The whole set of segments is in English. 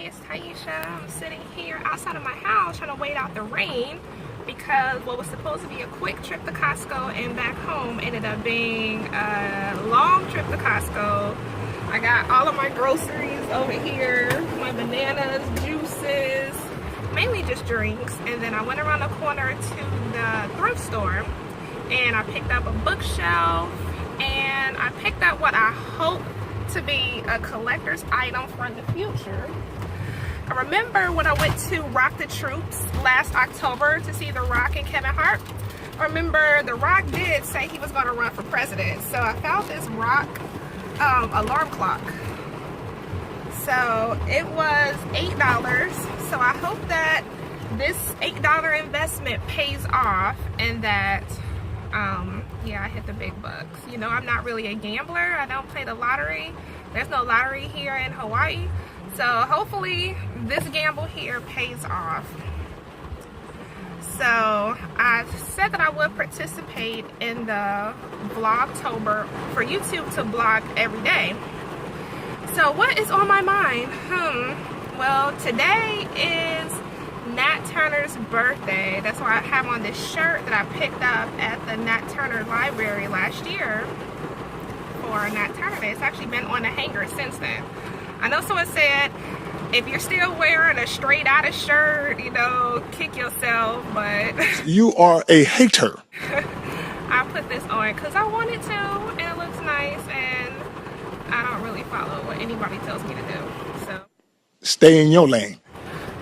Hey, it's Tieesha. I'm sitting here outside of my house trying to wait out the rain because what was supposed to be a quick trip to Costco and back home ended up being a long trip to Costco. I got all of my groceries over here, my bananas, juices, mainly just drinks, and then I went around the corner to the thrift store and I picked up a bookshelf and I picked up what I hope to be a collector's item for the future. I remember when I went to Rock the Troops last October to see The Rock and Kevin Hart. I remember The Rock did say he was going to run for president, so I found this Rock alarm clock. So it was $8, so I hope that this $8 investment pays off and that yeah, I hit the big bucks. You know, I'm not really a gambler. I don't play the lottery. There's no lottery here in Hawaii. So hopefully this gamble here pays off. So I said that I would participate in the vlogtober for YouTube to vlog every day. So what is on my mind? Well, today is Nat Turner's birthday. That's why I have on this shirt that I picked up at the Nat Turner Library last year for Nat Turner Day. It's actually been on the hanger since then. I know someone said if you're still wearing a straight out of shirt, you know, kick yourself, but you are a hater. I put this on because I wanted to and it looks nice and I don't really follow what anybody tells me to do. So stay in your lane.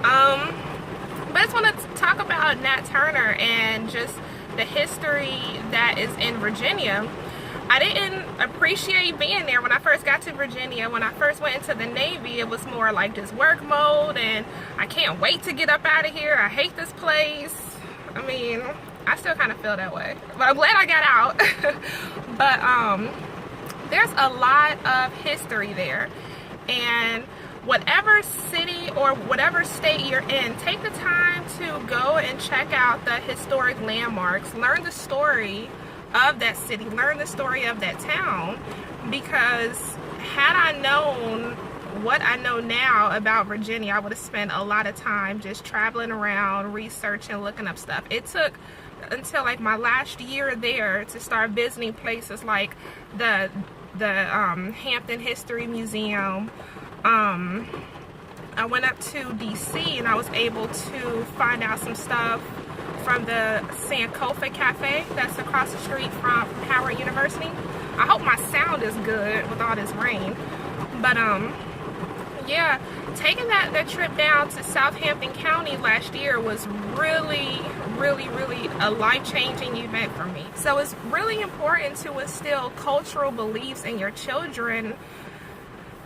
But I just want to talk about Nat Turner and just the history that is in Virginia. I didn't appreciate being there when I first got to Virginia. When I first went into the Navy, it was more like just work mode and I can't wait to get up out of here. I hate this place. I mean, I still kind of feel that way. But I'm glad I got out. But there's a lot of history there. And whatever city or whatever state you're in, take the time to go and check out the historic landmarks. Learn the story of that city, learn the story of that town, because had I known what I know now about Virginia, I would have spent a lot of time just traveling around, researching, looking up stuff. It took until like my last year there to start visiting places like the Hampton History Museum. I went up to DC and I was able to find out some stuff from the Sankofa cafe that's across the street from Howard University. I hope my sound is good with all this rain. But yeah, taking that trip down to Southampton County last year was really a life-changing event for me. So it's really important to instill cultural beliefs in your children.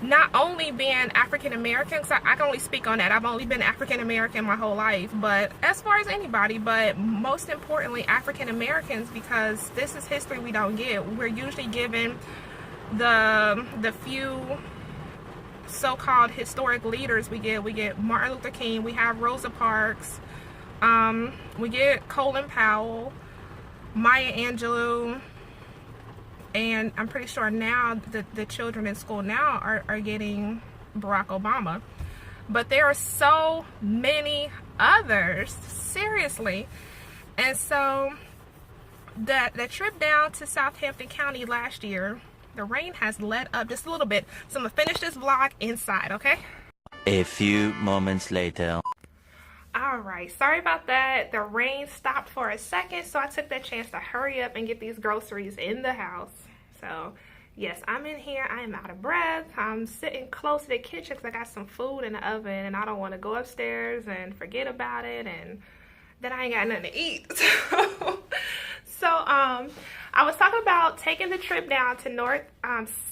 Not only being African American, because I can only speak on that. I've only been African American my whole life, but as far as anybody, but most importantly African Americans, because this is history we don't get. We're usually given the few so-called historic leaders we get Martin Luther King, we have Rosa Parks, we get Colin Powell, Maya Angelou, and I'm pretty sure now the children in school now are getting Barack Obama. But there are so many others, seriously. And so the trip down to Southampton County last year, the rain has let up just a little bit. So I'm going to finish this vlog inside, okay? A few moments later. Alright, sorry about that. The rain stopped for a second, so I took that chance to hurry up and get these groceries in the house. So, yes, I'm in here. I am out of breath. I'm sitting close to the kitchen because I got some food in the oven, and I don't want to go upstairs and forget about it, and then I ain't got nothing to eat. So, I was talking about taking the trip down to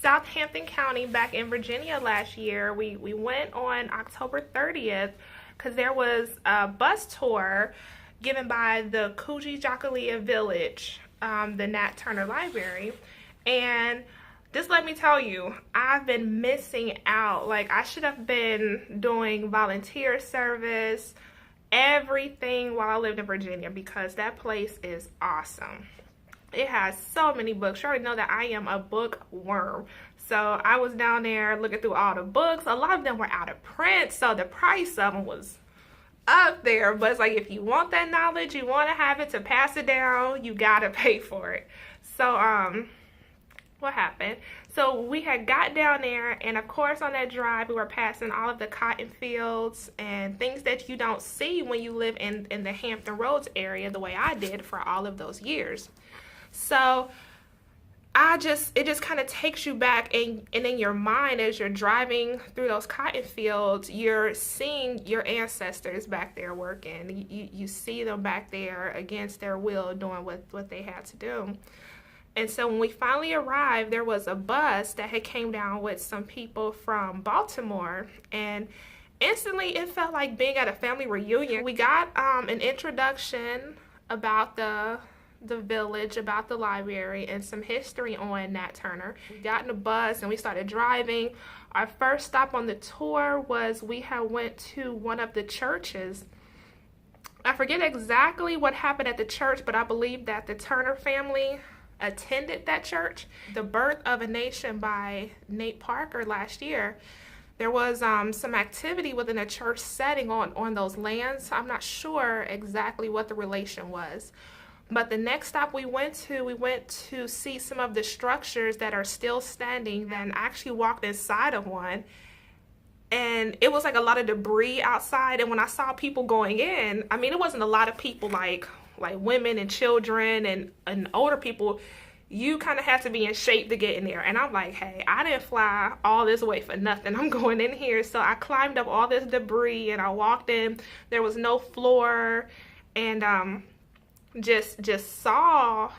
Southampton County back in Virginia last year. We went on October 30th. Because there was a bus tour given by the Kujichagulia village, the Nat Turner Library. And just let me tell you, I've been missing out. Like, I should have been doing volunteer service, everything while I lived in Virginia, because that place is awesome. It has so many books. You already know that I am a bookworm. So I was down there looking through all the books. A lot of them were out of print, so the price of them was up there. But it's like, if you want that knowledge, you want to have it to pass it down, you gotta pay for it. So what happened? So we had got down there, and of course on that drive we were passing all of the cotton fields and things that you don't see when you live in the Hampton Roads area the way I did for all of those years. So it just kind of takes you back, and in your mind as you're driving through those cotton fields, you're seeing your ancestors back there working. You see them back there against their will doing what they had to do. And so when we finally arrived, there was a bus that had came down with some people from Baltimore, and instantly it felt like being at a family reunion. We got an introduction about the village, about the library, and some history on Nat Turner. We got in the bus and we started driving. Our first stop on the tour was we had went to one of the churches. I forget exactly what happened at the church, but I believe that the Turner family attended that church. The Birth of a Nation by Nate Parker last year, there was some activity within a church setting on those lands. I'm not sure exactly what the relation was. But the next stop we went to see some of the structures that are still standing. Then I actually walked inside of one, and it was like a lot of debris outside. And when I saw people going in, I mean, it wasn't a lot of people like women and children and older people. You kind of have to be in shape to get in there. And I'm like, hey, I didn't fly all this way for nothing. I'm going in here. So I climbed up all this debris and I walked in. There was no floor, and just saw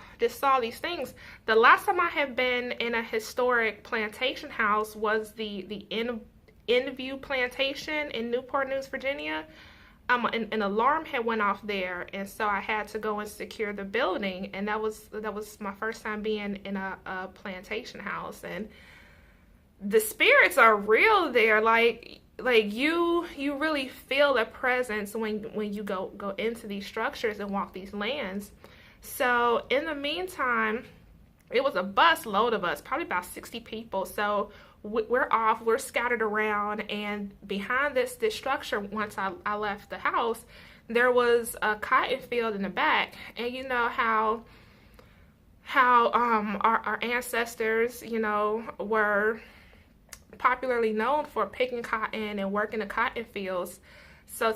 these things. The last time I had been in a historic plantation house was the In-View Plantation in Newport News, Virginia. An alarm had went off there, and so I had to go and secure the building, and that was my first time being in a plantation house. And the spirits are real there. Like you really feel a presence when you go into these structures and walk these lands. So in the meantime, it was a bus load of us, probably about 60 people. So we're scattered around, and behind this structure, once I left the house, there was a cotton field in the back. And you know how our ancestors, you know, were popularly known for picking cotton and working the cotton fields. So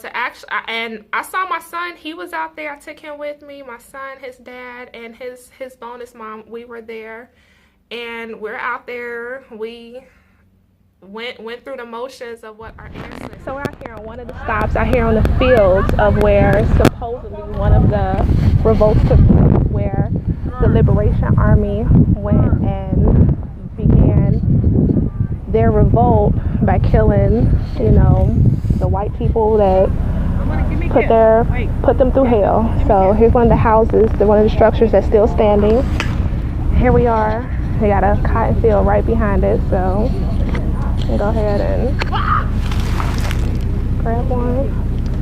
and I saw my son, he was out there. I took him with me, my son, his dad, and his bonus mom. We were there, and we're out there. We went through the motions of what our ancestors. So we're out here on one of the stops out here on the fields of where supposedly one of the revolts took place, where the Liberation Army went and began their revolt by killing, you know, the white people that put them through hell. So here's one of the houses, one of the structures that's still standing. Here we are. They got a cotton field right behind it, so we'll go ahead and grab one.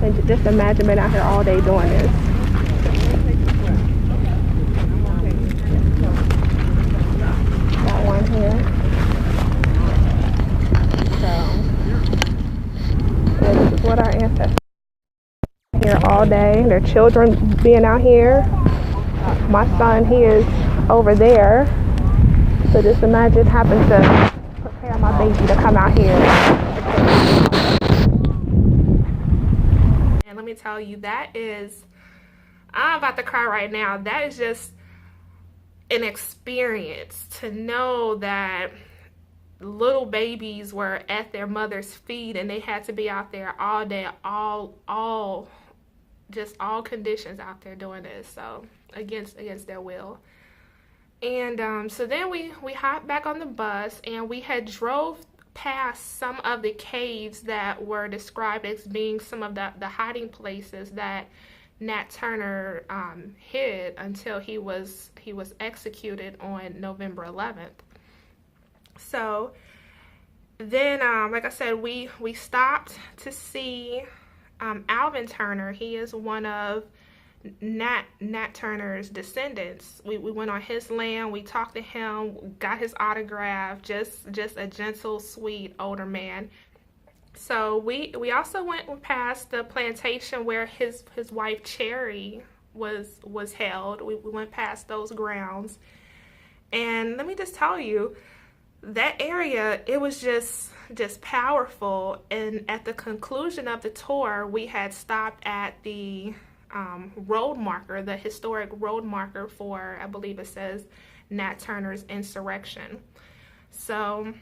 And just imagine being out here all day doing this. Got one here. This is what our ancestors here all day. Their children being out here. My son, he is over there. So just imagine having to prepare my baby to come out here. And let me tell you, I'm about to cry right now. That is just an experience to know that little babies were at their mother's feet, and they had to be out there all day, all conditions out there doing this, so against their will. And so then we hopped back on the bus, and we had drove past some of the caves that were described as being some of the hiding places that Nat Turner hid until he was executed on November 11th. So then, like I said, we stopped to see Alvin Turner. He is one of Nat Turner's descendants. We went on his land, we talked to him, got his autograph, just a gentle, sweet older man. So we also went past the plantation where his wife Cherry was held. We went past those grounds. And let me just tell you, that area, it was just powerful. And at the conclusion of the tour, we had stopped at the road marker, the historic road marker for, I believe it says, Nat Turner's insurrection. So,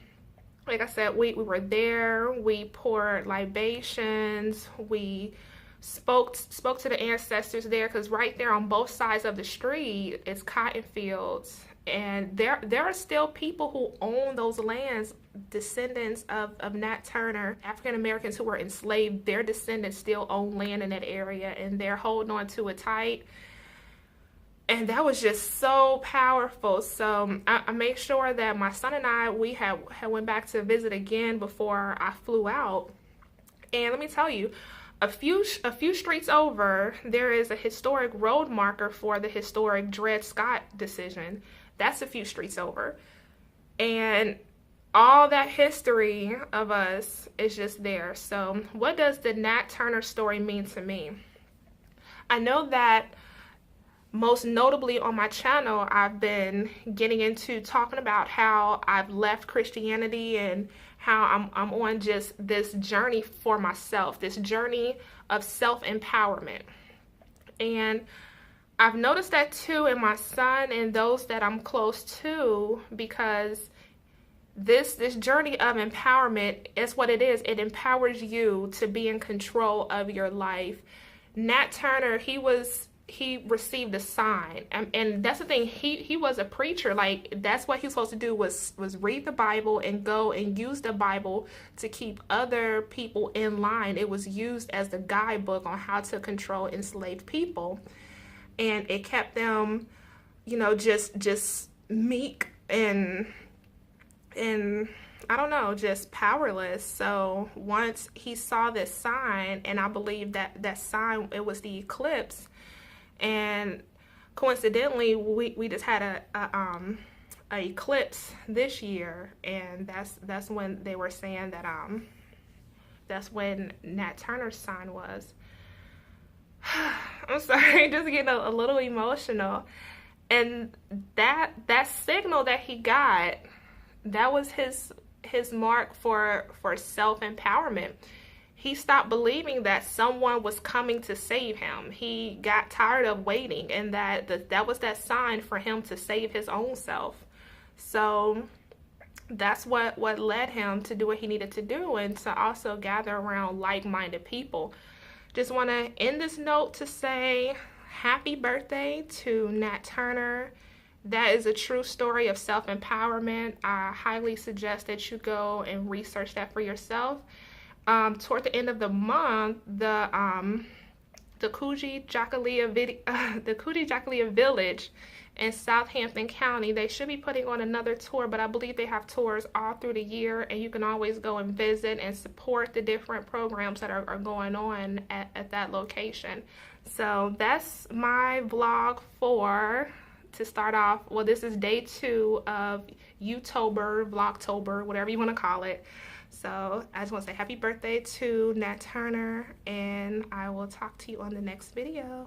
like I said, we were there, we poured libations, we spoke to the ancestors there, because right there on both sides of the street is cotton fields. And there are still people who own those lands, descendants of Nat Turner. African Americans who were enslaved, their descendants still own land in that area, and they're holding on to it tight. And that was just so powerful. So I made sure that my son and I, we had went back to visit again before I flew out. And let me tell you, a few streets over, there is a historic road marker for the historic Dred Scott decision. That's a few streets over. And all that history of us is just there. So what does the Nat Turner story mean to me? I know that most notably on my channel, I've been getting into talking about how I've left Christianity and how I'm on just this journey for myself, this journey of self-empowerment. And I've noticed that too in my son and those that I'm close to, because this journey of empowerment is what it is. It empowers you to be in control of your life. Nat Turner, he received a sign, and that's the thing, he was a preacher. Like, that's what he was supposed to do, was read the Bible and go and use the Bible to keep other people in line. It was used as the guidebook on how to control enslaved people, and it kept them, you know, just meek and I don't know, just powerless. So once he saw this sign, and I believe that sign, it was the eclipse. And coincidentally, we just had a eclipse this year, and that's when they were saying that that's when Nat Turner's sign was. I'm sorry, just getting a little emotional. And that signal that he got, that was his mark for self-empowerment. He stopped believing that someone was coming to save him. He got tired of waiting, and that was that sign for him to save his own self. So that's what led him to do what he needed to do, and to also gather around like-minded people. Just want to end this note to say happy birthday to Nat Turner. That is a true story of self-empowerment. I highly suggest that you go and research that for yourself. Toward the end of the month, the Kujichagulia village in Southampton County, they should be putting on another tour, but I believe they have tours all through the year, and you can always go and visit and support the different programs that are going on at that location. So that's my vlog to start off. Well, this is day 2 of Youtober, Vlogtober, whatever you want to call it. So I just want to say happy birthday to Nat Turner, and I will talk to you on the next video.